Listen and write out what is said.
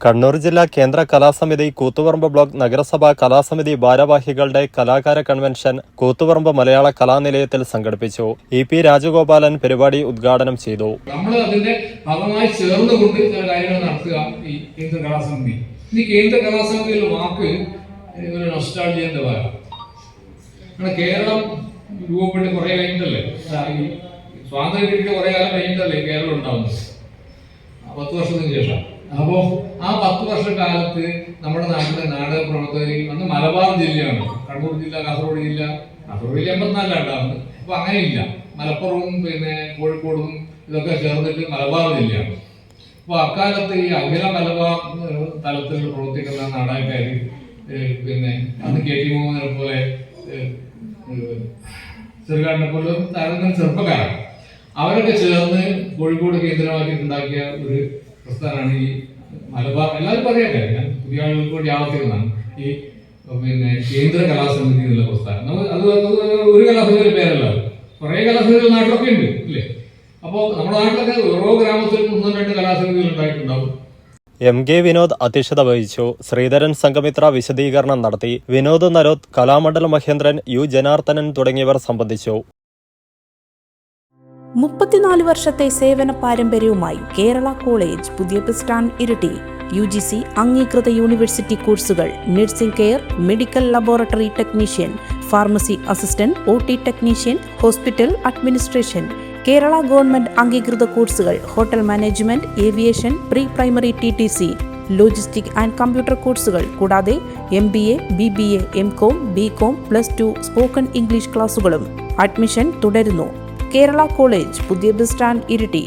കണ്ണൂർ ജില്ലാ കേന്ദ്ര കലാസമിതി കൂത്തുപറമ്പ് ബ്ലോക്ക് നഗരസഭാ കലാസമിതി ഭാരവാഹികളുടെ കലാകാര കൺവെൻഷൻ കൂത്തുപറമ്പ് മലയാള കലാനിലയത്തിൽ സംഘടിപ്പിച്ചു. ഇ.പി. രാജഗോപാലൻ പരിപാടി ഉദ്ഘാടനം ചെയ്തു. നമ്മൾ അതിന്റെ ഭാഗമായി ചേർന്നുകൊണ്ട് ചില കാര്യങ്ങൾ നടത്തുക ഈ കേന്ദ്ര കലാസമിതി. ഈ കേന്ദ്ര കലാസമിതിയുടെ വാക്ക് ഒരു നൊസ്റ്റാൾജിയന്റെ ഭാഗം. കേരളം രൂപപ്പെട്ട് കുറെ കഴിഞ്ഞിട്ടല്ലേ, സ്വാതന്ത്ര്യം കിട്ടിയിട്ട് കുറെ കാലം കഴിഞ്ഞിട്ടല്ലേ കേരളം ഉണ്ടാവുന്നത്, 10 വർഷത്തിന് ശേഷം. അപ്പോ ആ 10 വർഷക്കാലത്ത് നമ്മുടെ നാട്ടിലെ നാടക പ്രവർത്തകർ അന്ന് മലബാർ ജില്ലയാണ്, കണ്ണൂർ ജില്ല, കാസർഗോഡ് ജില്ല. കാസർഗോഡ് ജില്ല 84 ഉണ്ടാവുന്നത്. അപ്പൊ അങ്ങനെയില്ല, മലപ്പുറവും കോഴിക്കോടും ഇതൊക്കെ ചേർന്നിട്ട് മലബാർ ജില്ലയാണ്. അപ്പൊ അക്കാലത്ത് ഈ അഖില മലബാർ തലത്തിൽ പ്രവർത്തിക്കുന്ന നാടകക്കാർ അന്ന് KT മുഹമ്മദിനെ പോലെ, ചെറുകാടിനെ പോലെ താരതമ്യം ചെറുപ്പക്കാരാണ്. അവരൊക്കെ ചേർന്ന് കോഴിക്കോട് കേന്ദ്രമാക്കിയിട്ടുണ്ടാക്കിയ ഒരു പ്രസ്ഥാനമാണ് ഈ മലബാർ. എല്ലാവരും പറയാൻ ഞാൻ പുതിയ ആളുകൾക്ക് വേണ്ടി ആവർത്തിക്കുന്നതാണ് ഈ കേന്ദ്ര കലാസമിതി എന്നുള്ള പ്രസ്ഥാനം. അത് ഒരു കലാസമിതിയുടെ പേരല്ല, കുറെ കലാസമിതികൾ നാട്ടിലൊക്കെ ഉണ്ട് ഇല്ലേ. അപ്പോൾ നമ്മുടെ നാട്ടിലൊക്കെ ഓരോ ഗ്രാമത്തിലും 1-2 കലാസമിതികൾ ഉണ്ടായിട്ടുണ്ടാവും. MK വിനോദ് അധ്യക്ഷത വഹിച്ചു. ശ്രീധരൻ സംഘമിത്ര വിശദീകരണം നടത്തി. വിനോദ് നരോത്ത്, കലാമണ്ഡല മഹേന്ദ്രൻ, U ജനാർദ്ദനൻ തുടങ്ങിയവർ സംബന്ധിച്ചു. 34 വർഷത്തെ സേവന പാരമ്പര്യവുമായി കേരള കോളേജ് പുതിയ ബസ് സ്റ്റാൻഡ് ഇരിട്ടി. UGC അംഗീകൃത യൂണിവേഴ്സിറ്റി കോഴ്സുകൾ nursing care, medical laboratory technician, pharmacy assistant, OT technician, hospital administration. Kerala government അംഗീകൃത കോഴ്സുകൾ hotel management, aviation, pre primary TTC, logistic and computer കോഴ്സുകൾ കൂടാതെ MBA, BBA, MCom, BCom, +2 spoken English ക്ലാസുകളും. Admission തുടരുന്നു. Kerala college പുതിയ bus stand Iritty.